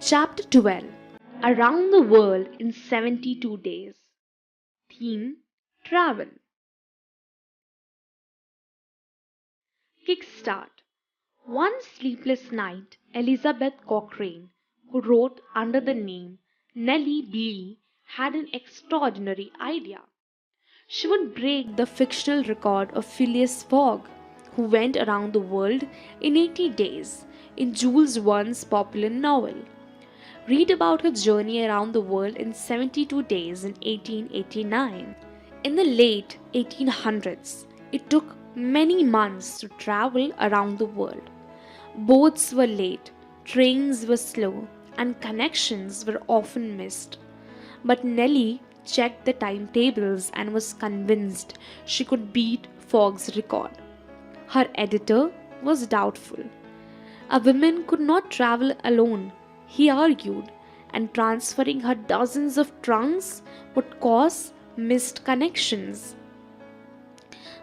Chapter 12. Around the World in 72 Days. Theme: Travel. Kickstart. One sleepless night, Elizabeth Cochrane, who wrote under the name Nellie Blee, had an extraordinary idea. She would break the fictional record of Phileas Fogg, who went around the world in 80 days in Jules Verne's popular novel. Read about her journey around the world in 72 days in 1889. In the late 1800s, it took many months to travel around the world. Boats were late, trains were slow, and connections were often missed. But Nellie checked the timetables and was convinced she could beat Fogg's record. Her editor was doubtful. A woman could not travel alone, he argued, and transferring her dozens of trunks would cause missed connections.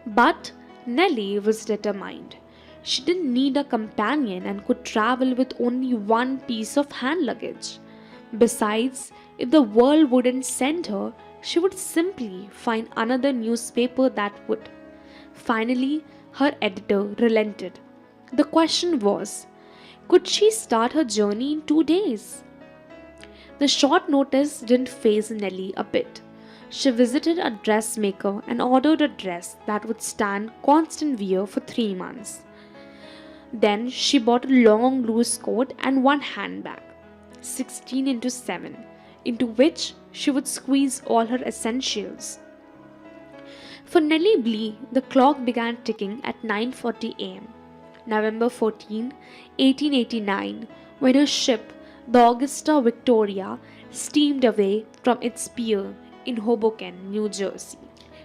But Nellie was determined. She didn't need a companion and could travel with only one piece of hand luggage. Besides, if the world wouldn't send her, she would simply find another newspaper that would. Finally, her editor relented. The question was, could she start her journey in 2 days? The short notice didn't faze Nellie a bit. She visited a dressmaker and ordered a dress that would stand constant wear for 3 months. Then she bought a long loose coat and one handbag, 16 into 7, into which she would squeeze all her essentials. For Nellie Blee, the clock began ticking at 9:40 a.m. November 14, 1889, when her ship, the Augusta Victoria, steamed away from its pier in Hoboken, New Jersey.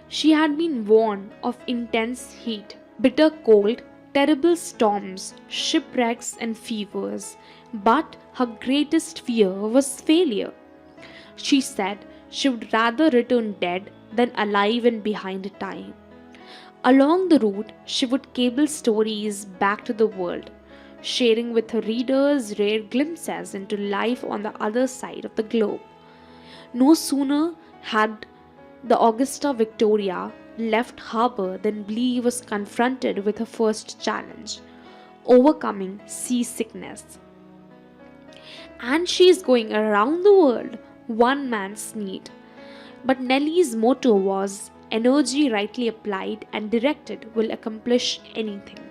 She had been warned of intense heat, bitter cold, terrible storms, shipwrecks, and fevers, but her greatest fear was failure. She said she would rather return dead than alive and behind time. Along the route, she would cable stories back to the world, sharing with her readers rare glimpses into life on the other side of the globe. No sooner had the Augusta Victoria left harbor than Blee was confronted with her first challenge: overcoming seasickness. And she is going around the world, one man sneered. But Nellie's motto was, energy rightly applied and directed will accomplish anything.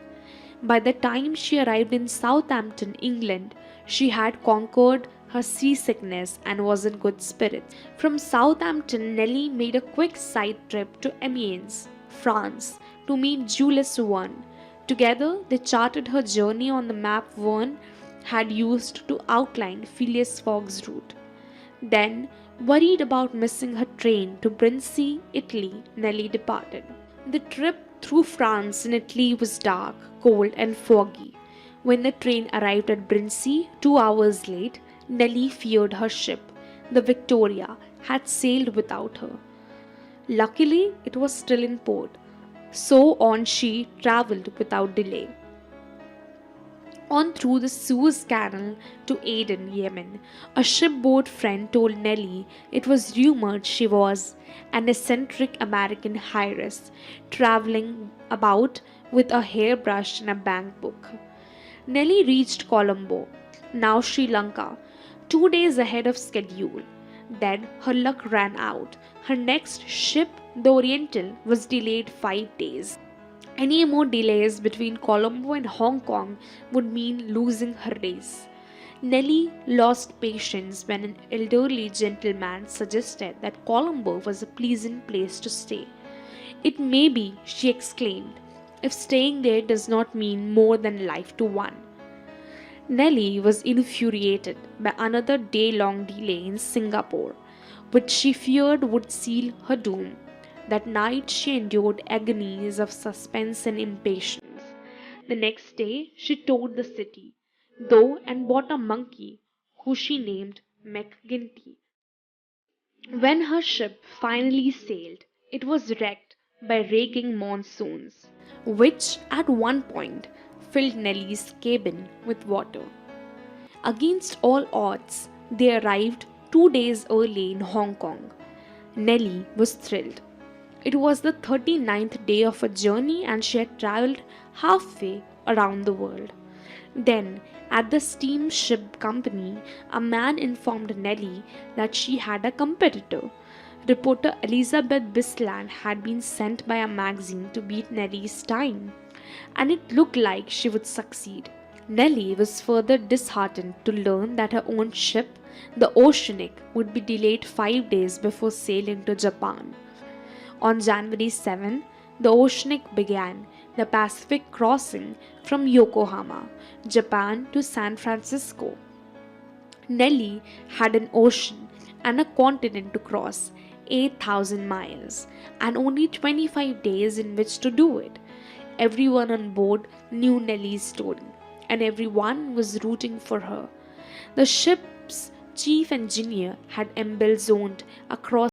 By the time she arrived in Southampton, England, she had conquered her seasickness and was in good spirits. From Southampton, Nellie made a quick side trip to Amiens, France, to meet Jules Verne. Together, they charted her journey on the map Verne had used to outline Phileas Fogg's route. Then, worried about missing her train to Brindisi, Italy, Nellie departed. The trip through France and Italy was dark, cold, and foggy. When the train arrived at Brindisi 2 hours late, Nellie feared her ship, the Victoria, had sailed without her. Luckily, it was still in port, so on she travelled without delay. On through the Suez Canal to Aden, Yemen, a shipboard friend told Nellie it was rumored she was an eccentric American heiress traveling about with a hairbrush and a bank book. Nellie reached Colombo, now Sri Lanka, 2 days ahead of schedule. Then her luck ran out. Her next ship, the Oriental, was delayed 5 days. Any more delays between Colombo and Hong Kong would mean losing her race. Nellie lost patience when an elderly gentleman suggested that Colombo was a pleasant place to stay. It may be, she exclaimed, if staying there does not mean more than life to one. Nellie was infuriated by another day-long delay in Singapore, which she feared would seal her doom. That night she endured agonies of suspense and impatience. The next day she toured the city, though, and bought a monkey, who she named McGinty. When her ship finally sailed, it was wrecked by raging monsoons, which at one point filled Nellie's cabin with water. Against all odds, they arrived 2 days early in Hong Kong. Nellie was thrilled. It was the 39th day of a journey and she had travelled halfway around the world. Then, at the steamship company, a man informed Nellie that she had a competitor. Reporter Elizabeth Bisland had been sent by a magazine to beat Nellie's time, and it looked like she would succeed. Nellie was further disheartened to learn that her own ship, the Oceanic, would be delayed 5 days before sailing to Japan. On January 7, the Oceanic began the Pacific crossing from Yokohama, Japan to San Francisco. Nellie had an ocean and a continent to cross, 8,000 miles, and only 25 days in which to do it. Everyone on board knew Nellie's story, and everyone was rooting for her. The ship's chief engineer had embezzled across